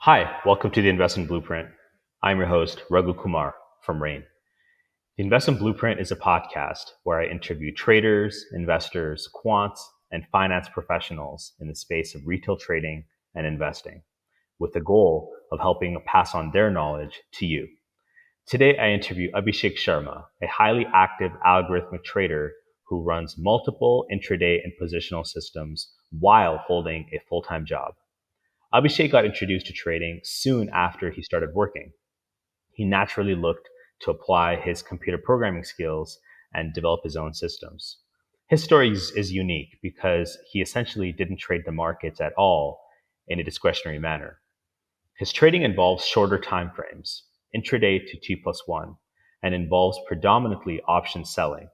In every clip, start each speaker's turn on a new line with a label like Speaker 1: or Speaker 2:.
Speaker 1: Hi, welcome to the Investment Blueprint. I'm your host, Raghu Kumar from Rain. The Investment Blueprint is a podcast where I interview traders, investors, quants, and finance professionals in the space of retail trading and investing, with the goal of helping pass on their knowledge to you. Today, I interview Abhishek Sharma, a highly active algorithmic trader who runs multiple intraday and positional systems while holding a full time job. Abhishek got introduced to trading soon after he started working. He naturally looked to apply his computer programming skills and develop his own systems. His story is unique because he essentially didn't trade the markets at all in a discretionary manner. His trading involves shorter time frames, intraday to T plus one, and involves predominantly option selling.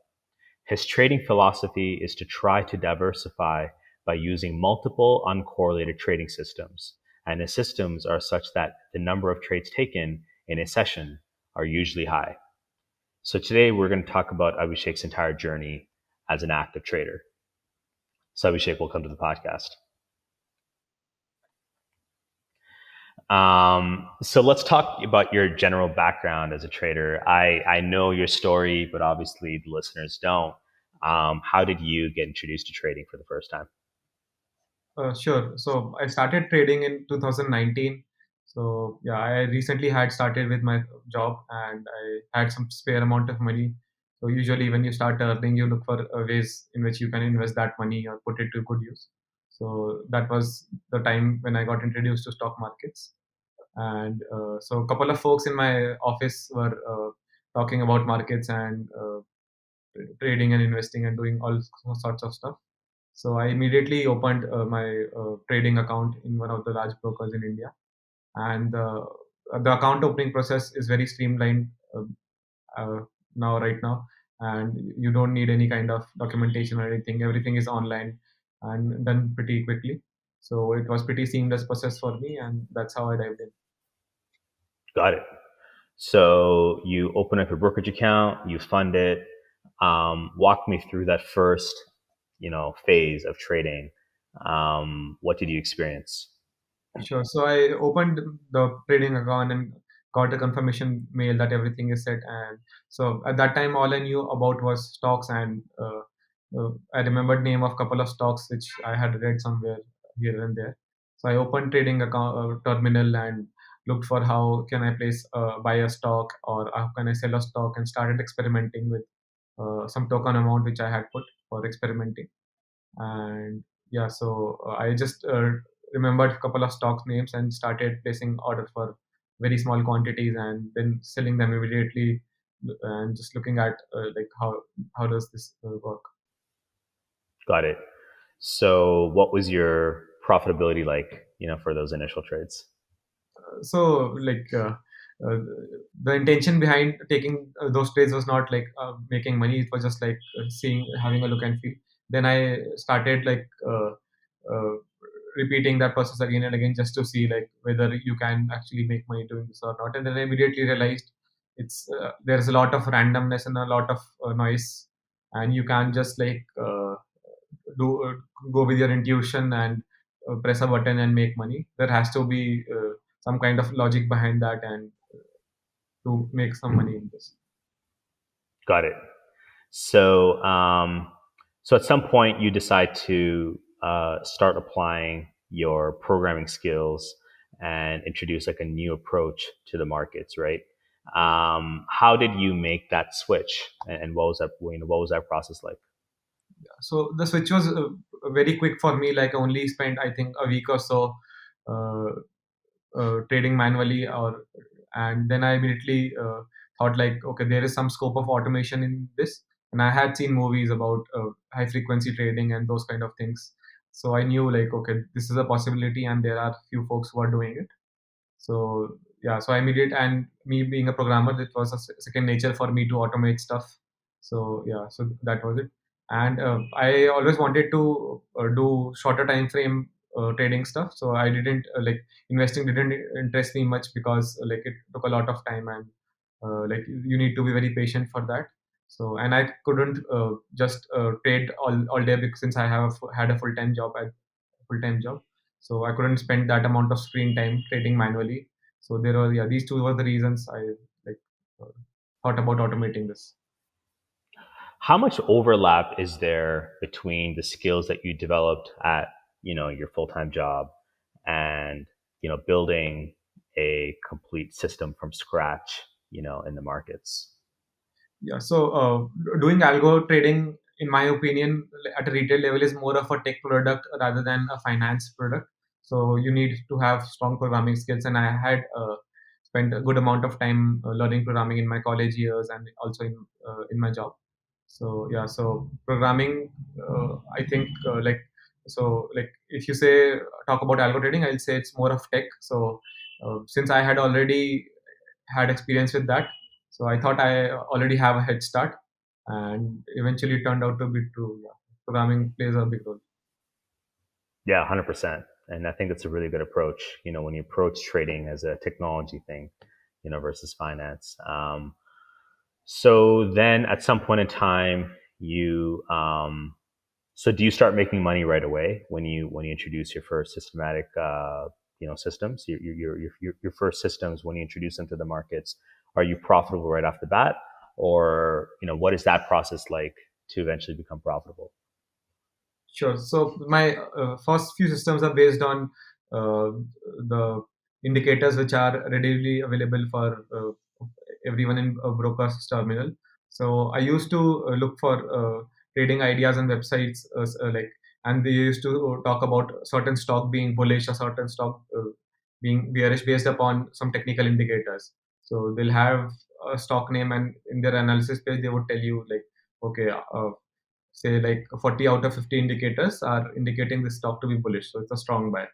Speaker 1: His trading philosophy is to try to diversify by using multiple uncorrelated trading systems. And the systems are such that the number of trades taken in a session are usually high. So today we're going to talk about Abhishek's entire journey as an active trader. So Abhishek, welcome to the podcast. So let's talk about your general background as a trader. I know your story, but obviously the listeners don't. How did you get introduced to trading for the first time?
Speaker 2: Sure. So I started trading in 2019. So yeah, I recently had started with my job and I had some spare amount of money. So usually when you start earning, you look for ways in which you can invest that money or put it to good use. So that was the time when I got introduced to stock markets. And so a couple of folks in my office were talking about markets and trading and investing and doing all sorts of stuff. So I immediately opened my trading account in one of the large brokers in India, and the account opening process is very streamlined uh, now, right now, and you don't need any kind of documentation or anything. Everything is online and done pretty quickly. So it was pretty seamless process for me, and that's how I dived in.
Speaker 1: Got it. So you open up your brokerage account, you fund it. Walk me through that first, phase of trading. What did you experience?
Speaker 2: Sure. So I opened the trading account and got a confirmation mail that everything is set. And so at that time, all I knew about was stocks, and I remembered name of couple of stocks which I had read somewhere here and there. So I opened trading account terminal and looked for how can I place buy a stock or how can I sell a stock, and started experimenting with some token amount which I had put for experimenting. And yeah, so I just remembered a couple of stock names and started placing order for very small quantities and then selling them immediately, and just looking at like how does this work.
Speaker 1: Got it. So what was your profitability like, for those initial trades?
Speaker 2: So like uh, the intention behind taking those trades was not like making money. It was just like seeing, having a look and feel. Then I started like uh, repeating that process again and again just to see like whether you can actually make money doing this or not. And then I immediately realized it's there's a lot of randomness and a lot of noise, and you can't just like do go with your intuition and press a button and make money. There has to be some kind of logic behind that, and to make some money in this.
Speaker 1: Got it. So, so at some point you decide to start applying your programming skills and introduce like a new approach to the markets, right? How did you make that switch, and what was that process like?
Speaker 2: So the switch was very quick for me. Like I only spent I think a week or so uh, trading manually, or and then I immediately thought like, okay, there is some scope of automation in this, and I had seen movies about high frequency trading and those kind of things. So I knew like, okay, this is a possibility, and there are few folks who are doing it. So yeah, so I immediate, and me being a programmer, it was a second nature for me to automate stuff. So yeah, so that was it. And I always wanted to do shorter time frame trading stuff. So I didn't like investing didn't interest me much because like it took a lot of time, and like you need to be very patient for that. So and I couldn't just trade all day because since I have had a full time job. so I couldn't spend that amount of screen time trading manually. So there were, yeah, these two were the reasons I like uh, thought about automating this.
Speaker 1: How much overlap is there between the skills that you developed at, your full-time job and, building a complete system from scratch, in the markets?
Speaker 2: Yeah, so doing algo trading, in my opinion, at a retail level is more of a tech product rather than a finance product. So you need to have strong programming skills, and I had spent a good amount of time learning programming in my college years and also in my job. So yeah, so programming, I think like if you say talk about algo trading, I'll say it's more of tech. So since I had already had experience with that, so I thought I already have a head start, and eventually it turned out to be true. Yeah, programming plays a big role.
Speaker 1: Yeah, 100%. And I think that's a really good approach, when you approach trading as a technology thing, versus finance. So then at some point in time, so do you start making money right away when you introduce your first systematic, systems, your first systems, when you introduce them to the markets? Are you profitable right off the bat? Or, what is that process like to eventually become profitable?
Speaker 2: Sure. So my first few systems are based on uh, the indicators which are readily available for everyone in a broker's terminal. So I used to look for trading ideas on websites, and they used to talk about certain stock being bullish or certain stock being bearish based upon some technical indicators. So they'll have a stock name, and in their analysis page they would tell you like, okay, say like 40 out of 50 indicators are indicating this stock to be bullish, so it's a strong buy.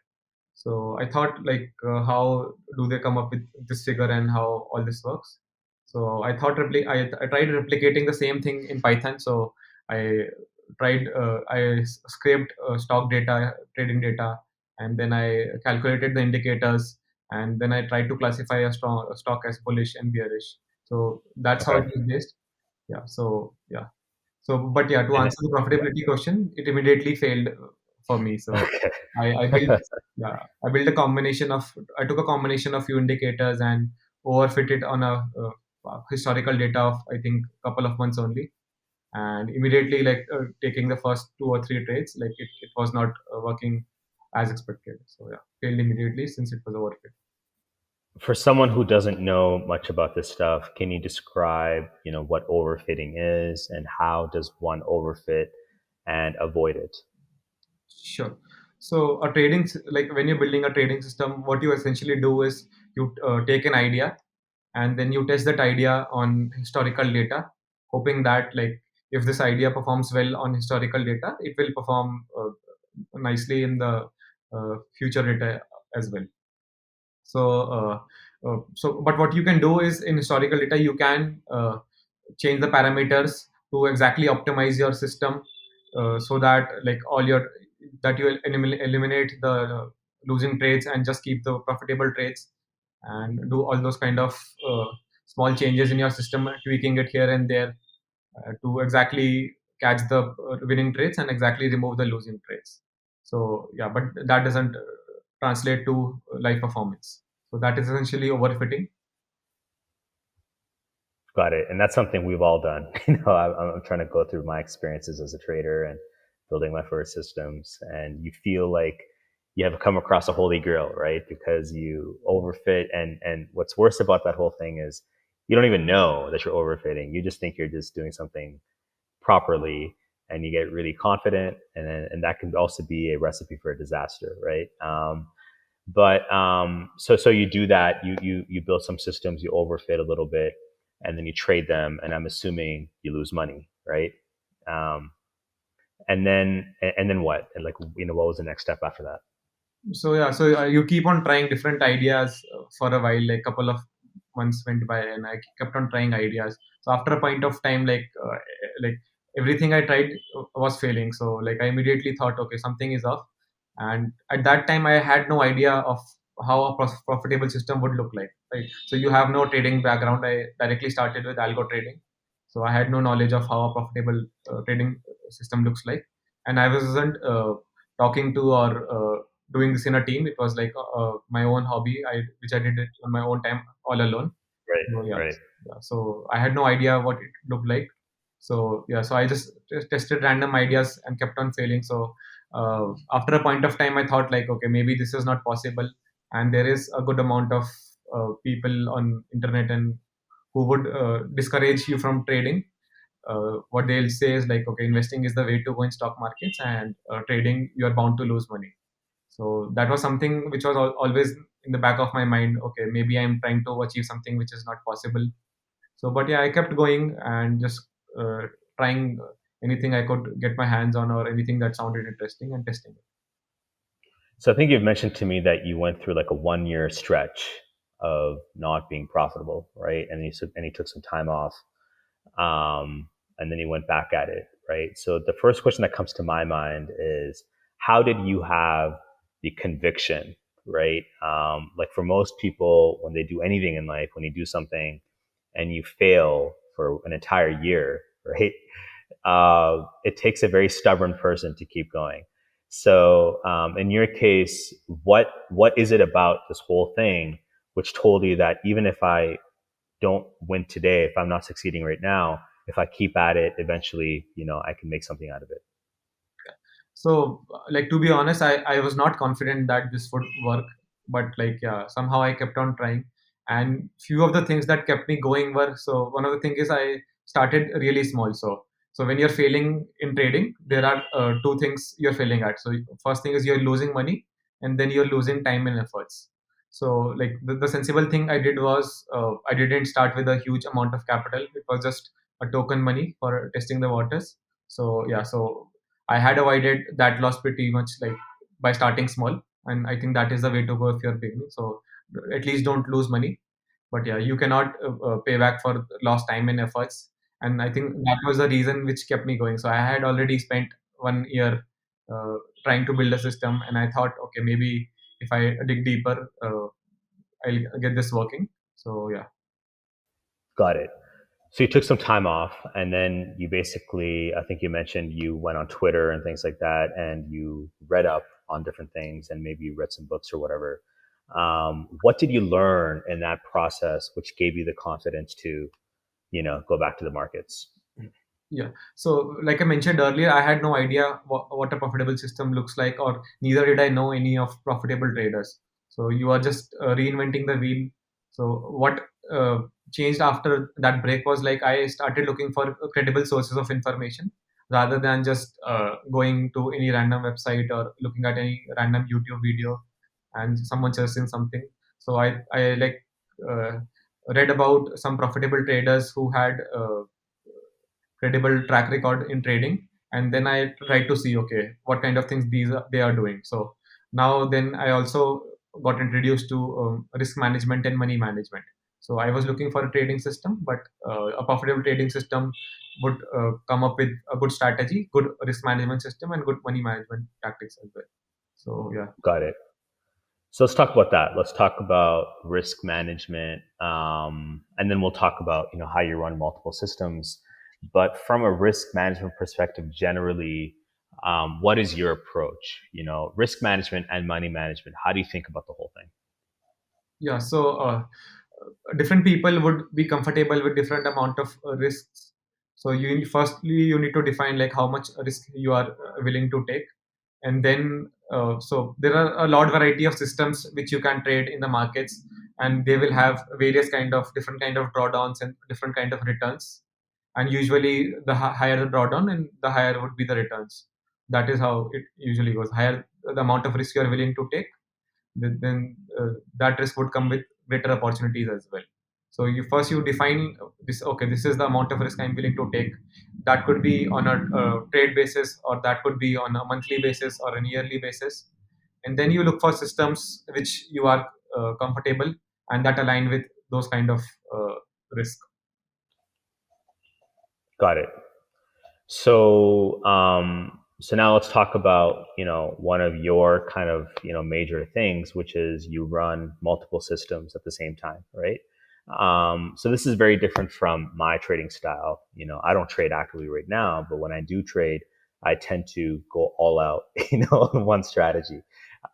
Speaker 2: So I thought like, how do they come up with this figure and how all this works? So I tried replicating the same thing in Python. So I I scraped stock data, trading data, and then I calculated the indicators, and then I tried to classify a stock as bullish and bearish. So that's how
Speaker 1: Okay.
Speaker 2: it is based. Yeah. So yeah. So, but yeah, to
Speaker 1: And
Speaker 2: answer the profitability question, it immediately failed for me. So,
Speaker 1: okay.
Speaker 2: I built, yeah, I built a combination of, I took a combination of few indicators and overfit it on a historical data of I think couple of months only, and immediately like taking the first two or three trades, like it was not working as expected. So yeah, failed immediately since it was overfit.
Speaker 1: For someone who doesn't know much about this stuff, can you describe, what overfitting is and how does one overfit and avoid it?
Speaker 2: Sure. So like when you're building a trading system, what you essentially do is you take an idea and then you test that idea on historical data, hoping that like if this idea performs well on historical data, it will perform nicely in the future data as well. So but what you can do is in historical data you can change the parameters to exactly optimize your system, so that like all your that you will eliminate the losing trades and just keep the profitable trades, and do all those kind of uh, small changes in your system, tweaking it here and there to exactly catch the winning trades and exactly remove the losing trades. So yeah, but that doesn't translate to live performance. So that is essentially overfitting.
Speaker 1: Got it. And that's something we've all done. I'm trying to go through my experiences as a trader and building my first systems. And you feel like you have come across a holy grail, right? Because you overfit. And what's worse about that whole thing is you don't even know that you're overfitting. You just think you're just doing something properly and you get really confident. And that can also be a recipe for a disaster, right? So you do that. You build some systems. You overfit a little bit, and then you trade them. And I'm assuming you lose money, right? Um, and then what? And like, what was the next step after that?
Speaker 2: So yeah, so you keep on trying different ideas for a while. Like couple of months went by, and I kept on trying ideas. So after a point of time, like everything I tried was failing. So like I immediately thought, okay, something is off. And at that time, I had no idea of how a profitable system would look like. Right. So you have no trading background. I directly started with algo trading, so I had no knowledge of how a profitable trading system looks like, and I wasn't talking to or doing this in a team. It was like my own hobby, which I did it on my own time, all alone.
Speaker 1: Right.
Speaker 2: So yeah,
Speaker 1: Right.
Speaker 2: so I had no idea what it looked like. So yeah, so I just tested random ideas and kept on failing. So after a point of time, I thought like, okay, maybe this is not possible, and there is a good amount of people on internet and who would discourage you from trading. What they'll say is like, okay, investing is the way to go in stock markets, and trading, you are bound to lose money. So that was something which was always in the back of my mind. Okay, maybe I'm trying to achieve something which is not possible. So, but yeah, I kept going and just trying anything I could get my hands on, or anything that sounded interesting, and testing it.
Speaker 1: So I think you've mentioned to me that you went through like a 1 year stretch of not being profitable, right? And you took some time off, and then you went back at it, right? So the first question that comes to my mind is, how did you have the conviction, right? Like for most people, when they do anything in life, when you do something and you fail for an entire year, right? It takes a very stubborn person to keep going. So, in your case, what is it about this whole thing which told you that even if I don't win today, if I'm not succeeding right now, if I keep at it, eventually, I can make something out of it.
Speaker 2: So, like, to be honest, I was not confident that this would work, but like, yeah, somehow I kept on trying. And few of the things that kept me going were, so one of the things is I started really small. So when you're failing in trading, there are two things you're failing at. So first thing is you're losing money, and then you're losing time and efforts. So like the sensible thing I did was I didn't start with a huge amount of capital. It was just a token money for testing the waters. So yeah, so I had avoided that loss pretty much, like by starting small, and I think that is the way to go if you're beginning. So at least don't lose money, but yeah, you cannot pay back for lost time and efforts. And I think that was the reason which kept me going. So I had already spent 1 year uh, trying to build a system, and I thought, okay, maybe if I dig deeper, I'll get this working. So yeah.
Speaker 1: Got it. So you took some time off, and then you basically, I think you mentioned you went on Twitter and things like that, and you read up on different things, and maybe you read some books or whatever. What did you learn in that process, which gave you the confidence to, go back to the markets?
Speaker 2: Yeah. So, like I mentioned earlier, I had no idea what a profitable system looks like, or neither did I know any of profitable traders. So, you are just reinventing the wheel. So, what changed after that break was like I started looking for credible sources of information rather than just going to any random website or looking at any random YouTube video and someone suggesting something. So, I like uh, read about some profitable traders who had credible track record in trading, and then I try to see, okay, what kind of things they are doing. So now then I also got introduced to risk management and money management. So I was looking for a trading system, but a profitable trading system would come up with a good strategy, good risk management system, and good money management tactics as well. So yeah.
Speaker 1: Got it. So let's talk about that. Let's talk about risk management, and then we'll talk about how you run multiple systems. But from a risk management perspective, generally, what is your approach? Risk management and money management. How do you think about the whole thing?
Speaker 2: Yeah, so different people would be comfortable with different amount of risks. So firstly you need to define like how much risk you are willing to take, and then so there are a lot variety of systems which you can trade in the markets, and they will have various kind of different kind of drawdowns and different kind of returns. And usually the higher the drawdown, and the higher would be the returns. That is how it usually goes. Higher the amount of risk you are willing to take, then that risk would come with greater opportunities as well. So you define this. Okay, this is the amount of risk I'm willing to take. That could be on a trade basis, or that could be on a monthly basis or a yearly basis. And then you look for systems which you are comfortable and that align with those kind of risk.
Speaker 1: Got it. So now let's talk about one of your kind of major things, which is you run multiple systems at the same time, right? So this is very different from my trading style. I don't trade actively right now, but when I do trade, I tend to go all out, on one strategy.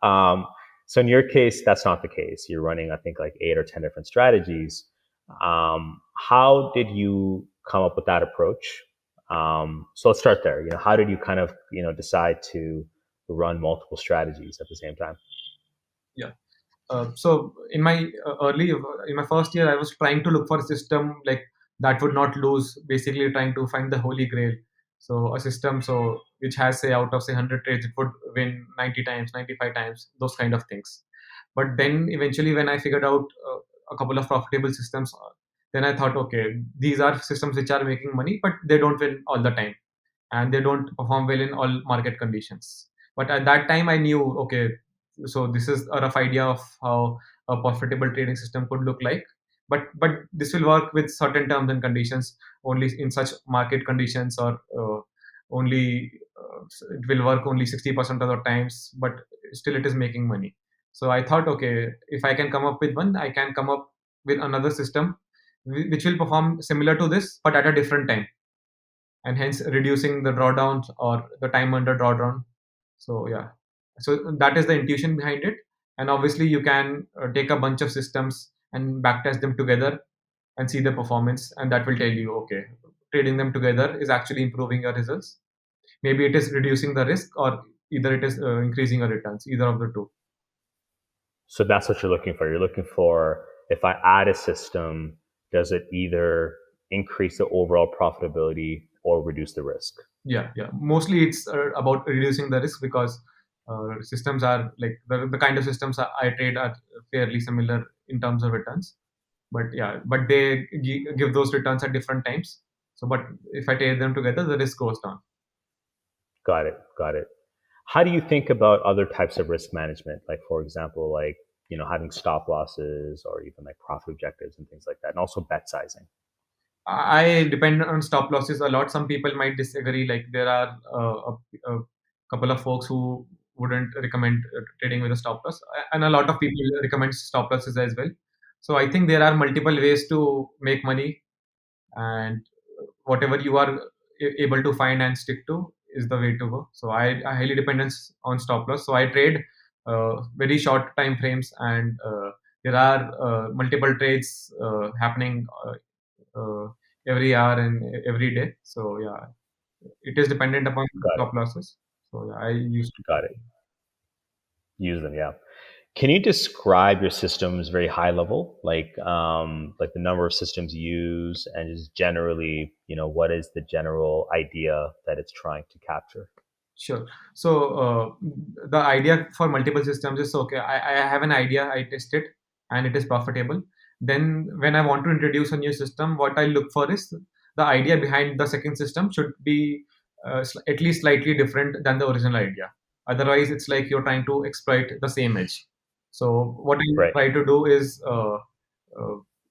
Speaker 1: um, so in your case, that's not the case. You're running, I think, like 8 or 10 different strategies. How did you come up with that approach? So let's start there. How did you kind of, decide to run multiple strategies at the same time?
Speaker 2: Yeah. So in my first year, I was trying to look for a system like that would not lose. Basically, trying to find the holy grail. So a system which has, say, out of say 100 trades, it would win 90 times, 95 times, those kind of things. But then eventually, when I figured out a couple of profitable systems, then I thought, okay, these are systems which are making money, but they don't win all the time and they don't perform well in all market conditions. But at that time, I knew, okay, so this is a rough idea of how a profitable trading system could look like. But this will work with certain terms and conditions only in such market conditions, or only it will work only 60% of the times, but still it is making money. So I thought, okay, if I can come up with one, I can come up with another system which will perform similar to this, but at a different time, and hence reducing the drawdowns or the time under drawdown. So yeah, so that is the intuition behind it. And obviously, you can take a bunch of systems and backtest them together and see the performance, and that will tell you, okay, trading them together is actually improving your results. Maybe it is reducing the risk, or either it is increasing your returns, either of the two.
Speaker 1: So that's what you're looking for. You're looking for, if I add a system, does it either increase the overall profitability or reduce the risk?
Speaker 2: Yeah. Mostly it's about reducing the risk, because systems are like the kind of systems I trade are fairly similar in terms of returns. But yeah, but they give those returns at different times. So, but if I trade them together, the risk goes down.
Speaker 1: Got it. Got it. How do you think about other types of risk management? Like, for example, like, having stop losses or even like profit objectives and things like that, and also bet sizing.
Speaker 2: I depend on stop losses a lot. Some people might disagree. Like there are a couple of folks who wouldn't recommend trading with a stop loss, and a lot of people recommend stop losses as well. So I think there are multiple ways to make money, and whatever you are able to find and stick to is the way to go. So I highly depend on stop loss. So I trade very short time frames, and there are multiple trades happening uh, every hour and every day. So yeah, it is dependent upon
Speaker 1: Got it.
Speaker 2: stop losses. So yeah, I used to.
Speaker 1: Got it. Use them. Yeah. Can you describe your systems very high level, like the number of systems you use, and just generally, what is the general idea that it's trying to capture?
Speaker 2: Sure. So the idea for multiple systems is, okay, I have an idea, I test it, and it is profitable. Then when I want to introduce a new system, what I look for is the idea behind the second system should be at least slightly different than the original idea. Otherwise, it's like you're trying to exploit the same edge. So what I
Speaker 1: Right.
Speaker 2: try to do is uh,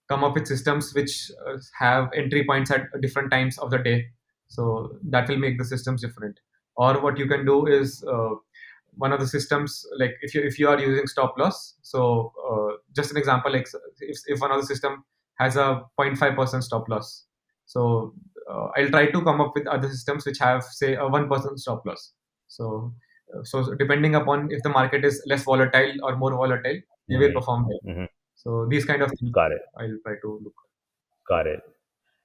Speaker 2: come up with systems which have entry points at different times of the day. So that will make the systems different. Or what you can do is one of the systems, like if you are using stop loss. So just an example, like if one of the system has a 0.5% stop loss, so I'll try to come up with other systems which have, say, a 1% stop loss. So depending upon if the market is less volatile or more volatile, they will
Speaker 1: Hmm.
Speaker 2: perform well.
Speaker 1: Hmm.
Speaker 2: So these kind of things
Speaker 1: Got it.
Speaker 2: I'll try to look.
Speaker 1: Got it.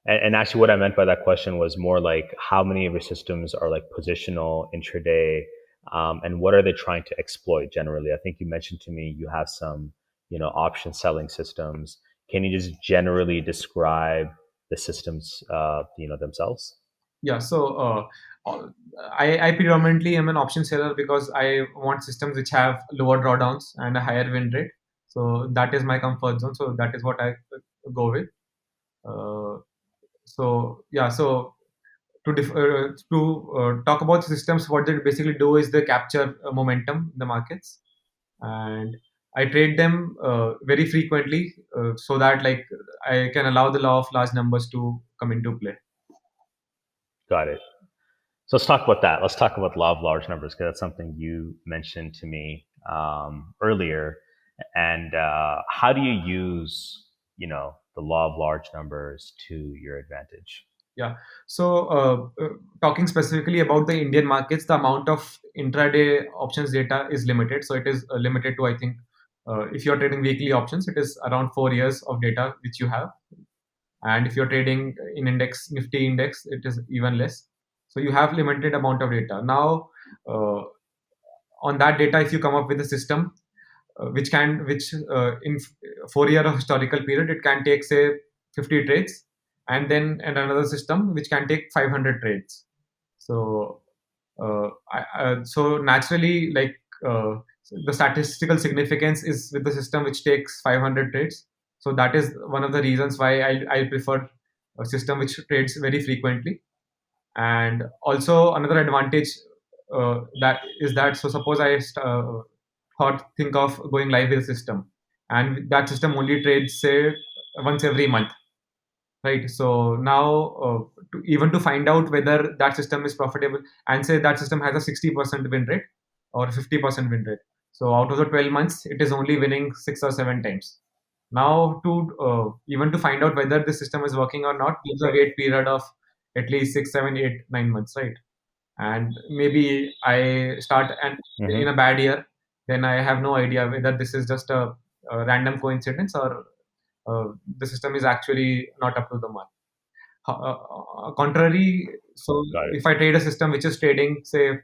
Speaker 1: And actually, what I meant by that question was more like how many of your systems are like positional, intraday, and what are they trying to exploit generally? I think you mentioned to me you have some, option selling systems. Can you just generally describe the systems, themselves?
Speaker 2: Yeah, so uh, I predominantly am an option seller because I want systems which have lower drawdowns and a higher win rate. So that is my comfort zone. So that is what I go with. Uh, so yeah, so to talk about systems, what they basically do is they capture momentum in the markets, and I trade them very frequently, so that like I can allow the law of large numbers to come into play.
Speaker 1: Got it. So let's talk about that. Let's talk about law of large numbers because that's something you mentioned to me earlier. And how do you use, the law of large numbers to your advantage?
Speaker 2: Yeah. So, talking specifically about the Indian markets, the amount of intraday options data is limited. So, it is limited to, I think, if you're trading weekly options, it is around 4 years of data which you have. And if you're trading in index, Nifty index, it is even less. So, you have limited amount of data. Now, uh, on that data, if you come up with a system which in 4 year of historical period it can take say 50 trades, and another system which can take 500 trades. So so naturally, like, the statistical significance is with the system which takes 500 trades. So that is one of the reasons why I prefer a system which trades very frequently. And also another advantage, that is that, so suppose thought think of going live with a system, and that system only trades say once every month, right? So now, even to find out whether that system is profitable, and say that system has a 60% win rate or 50% win rate, so out of the 12 months it is only winning 6 or 7 times. Now, to even to find out whether the system is working or not, gives a wait period of at least 6, 7, 8, 9 months, right? And maybe I start and in
Speaker 1: Hmm.
Speaker 2: a bad year, then I have no idea whether this is just a random coincidence, or the system is actually not up to the mark. Contrary, so
Speaker 1: Got it.
Speaker 2: if I trade a system which is trading say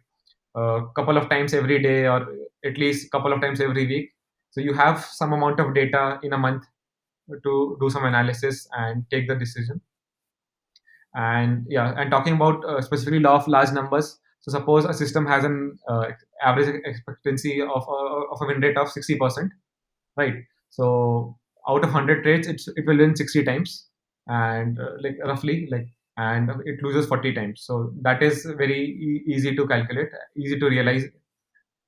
Speaker 2: a couple of times every day, or at least couple of times every week, so you have some amount of data in a month to do some analysis and take the decision. And yeah, and talking about specifically law of large numbers, so suppose a system has an average expectancy of a win rate of 60%, right? So out of 100 trades, it will win 60 times, and like roughly, like, and it loses 40 times. So that is very easy to calculate, easy to realize.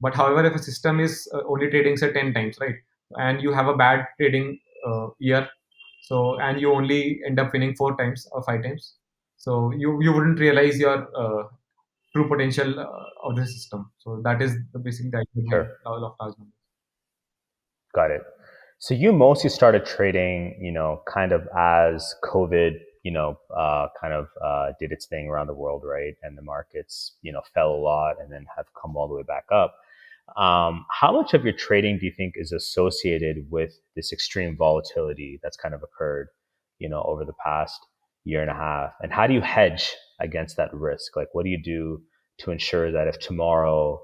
Speaker 2: But however, if a system is only trading say 10 times, right, and you have a bad trading year, so and you only end up winning 4 times or 5 times, so you wouldn't realize your true potential of the system. So that is basically the idea behind
Speaker 1: Sure.
Speaker 2: all of large numbers.
Speaker 1: Got it. So you mostly started trading, kind of as COVID, kind of did its thing around the world, right? And the markets, fell a lot and then have come all the way back up. How much of your trading do you think is associated with this extreme volatility that's kind of occurred, over the past year and a half? And how do you hedge against that risk? Like, what do you do to ensure that if tomorrow,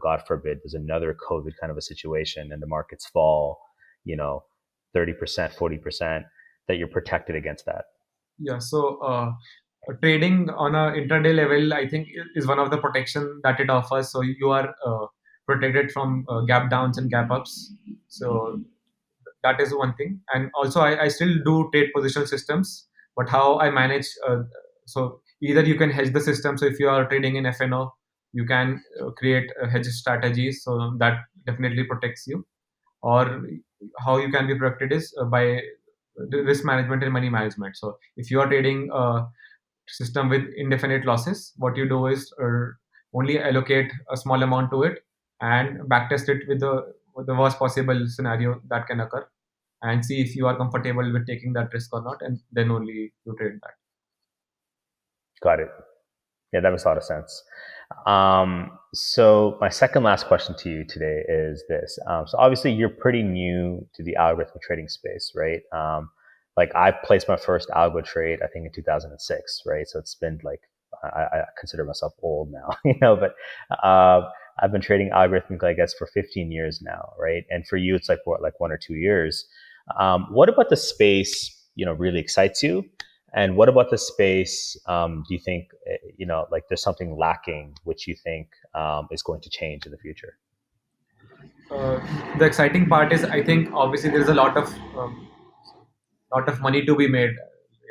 Speaker 1: God forbid, there's another COVID kind of a situation and the markets fall, you know, 30%, 40%, that you're protected against that?
Speaker 2: Yeah. So trading on a intraday level, I think, is one of the protection that it offers. So you are protected from gap downs and gap ups. So that is one thing. And also, I still do trade positional systems, but how I manage, so either you can hedge the system. So if you are trading in FNO, you can create hedge strategies, so that definitely protects you. Or how you can be protected is by the risk management and money management. So if you are trading a system with indefinite losses, what you do is only allocate a small amount to it and backtest it with the worst possible scenario that can occur, and see if you are comfortable with taking that risk or not, and then only you trade that.
Speaker 1: Got it. Yeah, that makes a lot of sense. So my second last question to you today is this. So obviously you're pretty new to the algorithmic trading space, right? Like I placed my first algo trade, I think in 2006, right? So it's been like, I consider myself old now, but I've been trading algorithmic, I guess, for 15 years now, right? And for you, it's like what, like 1 or 2 years. What about the space, really excites you? And what about the space? Do you think, like there's something lacking which you think is going to change in the future?
Speaker 2: uh, the exciting part is, I think, obviously there's a lot of money to be made.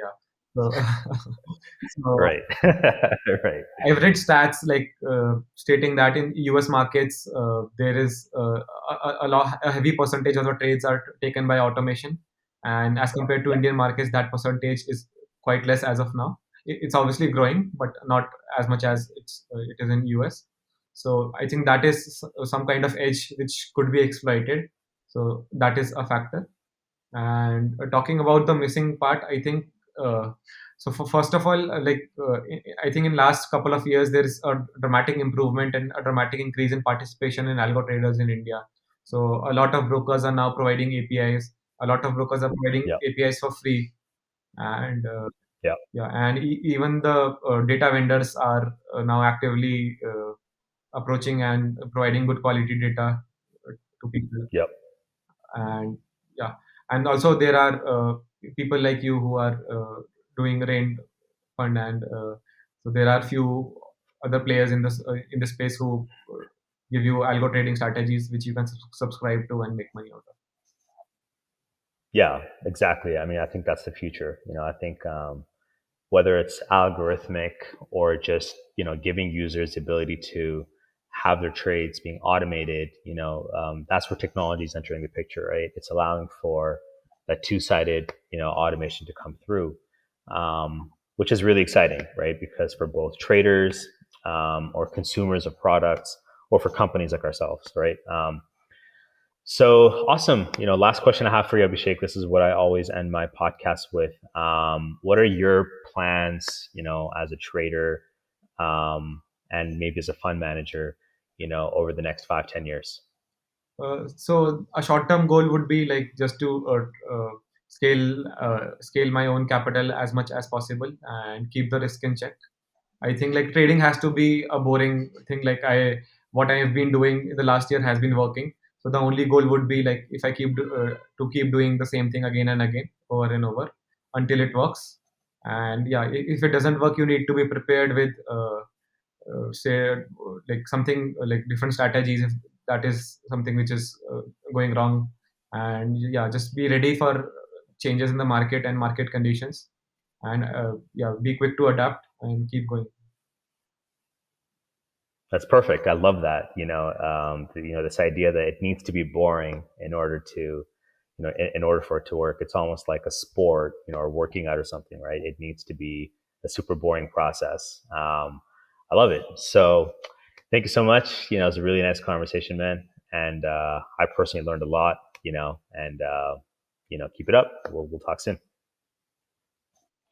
Speaker 2: Yeah. So, so
Speaker 1: Right. Right.
Speaker 2: I've read stats like stating that in US markets, there is a heavy percentage of the trades are taken by automation, and as compared to Indian markets, that percentage is quite less as of now. It's obviously growing, but not as much as it is in US. So I think that is some kind of edge which could be exploited. So that is a factor. And talking about the missing part, I think First of all, I think in last couple of years there is a dramatic improvement and a dramatic increase in participation in algo traders in India. So a lot of brokers are now providing APIs. A lot of brokers are providing
Speaker 1: Yeah.
Speaker 2: APIs for free, and
Speaker 1: Yeah.
Speaker 2: yeah, and even the data vendors are now actively approaching and providing good quality data to people.
Speaker 1: Yep.
Speaker 2: And yeah, and also there are people like you who are doing rain fund, and so there are few other players in the space who give you algo trading strategies which you can subscribe to and make money out of.
Speaker 1: Yeah, exactly. I mean, I think that's the future. I think whether it's algorithmic or just giving users the ability to have their trades being automated, that's where technology is entering the picture, right? It's allowing for that two-sided automation to come through, which is really exciting, right? Because for both traders or consumers of products, or for companies like ourselves, right? So awesome. Last question I have for you, Abhishek. This is what I always end my podcast with. What are your plans, as a trader, and maybe as a fund manager, over the next 5, 10 years?
Speaker 2: So a short-term goal would be like just to scale my own capital as much as possible and keep the risk in check. I think like trading has to be a boring thing. What I have been doing in the last year has been working. So the only goal would be like if I keep doing the same thing again and again over and over until it works. And yeah, if it doesn't work, you need to be prepared with say like something like different strategies if that is something which is going wrong. And yeah, just be ready for changes in the market and market conditions, and yeah, be quick to adapt and keep going.
Speaker 1: That's perfect. I love that. This idea that it needs to be boring in order to, in order for it to work. It's almost like a sport, or working out or something, right? It needs to be a super boring process. I love it. So, thank you so much. It was a really nice conversation, man. And I personally learned a lot. And keep it up. We'll talk soon.